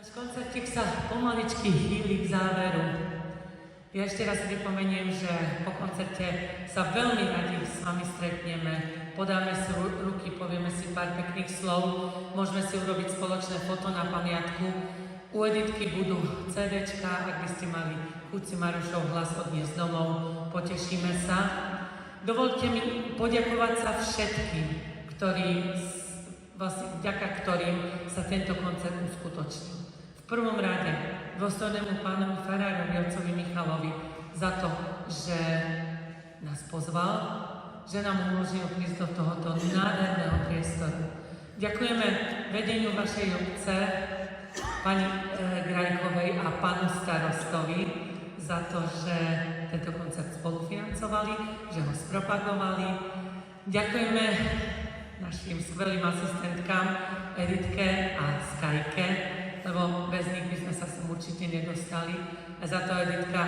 Náš koncertík sa pomaličky chýli k záveru. Ja ešte raz pripomeniem, že po koncerte sa veľmi radi s vami stretneme, podáme si ruky, povieme si pár pekných slov, môžeme si urobiť spoločné foto na pamiatku. U Editky budú CDčka, ak by ste mali chuť si Marošov hlas odniesť domov, potešíme sa. Dovolte mi poďakovať sa všetkým, vďaka ktorým sa tento koncert uskutočnil. V prvom rade dôstojnému pánovi farárovi, otcovi Michalovi, za to, že nás pozval, že nám umožnil prísť do tohoto nádherného priestoru. Ďakujeme vedeniu vašej obce, pani Grajkovej a pánu starostovi, za to, že tento koncert spolufinancovali, že ho spropagovali. Ďakujeme našim skvelým asistentkám Editke a Skajke, lebo bez nich by sme sa sem určite nedostali. A za to Editka,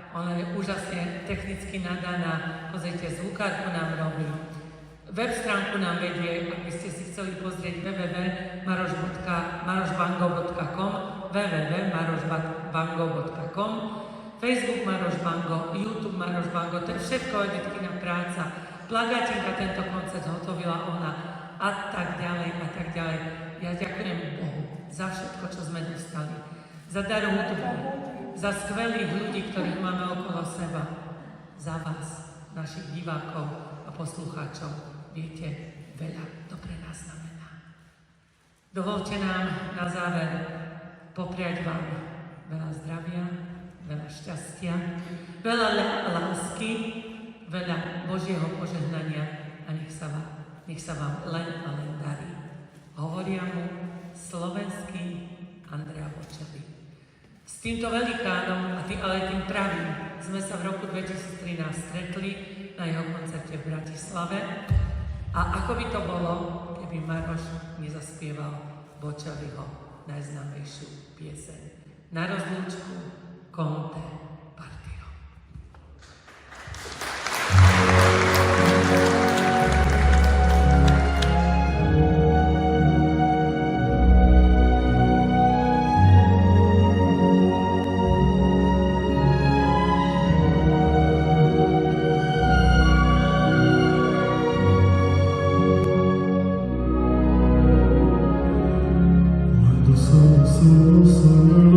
ona je úžasne technicky nadaná. Pozrite, zvukárku nám robí. Web stránku nám vedie, ak by ste si chceli pozrieť www.marošbango.com, www.marošbango.com, Facebook Maroš Bango, YouTube Maroš Bango, to je všetko Editkina práca. Plagátinka tento koncert hotovila ona a tak ďalej a tak ďalej. Ja ďakujem Bohu za všetko, čo sme dostali. Za dar hudby, za skvelých ľudí, ktorých máme okolo seba. Za vás, našich divákov a poslucháčov. Viete, veľa to pre nás znamená. Dovolte nám na záver popriať vám veľa zdravia, veľa šťastia, veľa lásky, veľa Božieho požehnania a nech sa vám len a len darí. Hovoria mu slovenský Andrea Bocelli. S týmto velikánom, ale tým pravým, sme sa v roku 2013 stretli na jeho koncerte v Bratislave. A ako by to bolo, keby Maroš nezaspieval Bocelliho najznámejšiu pieseň Na rozlúčku Conte Partio. So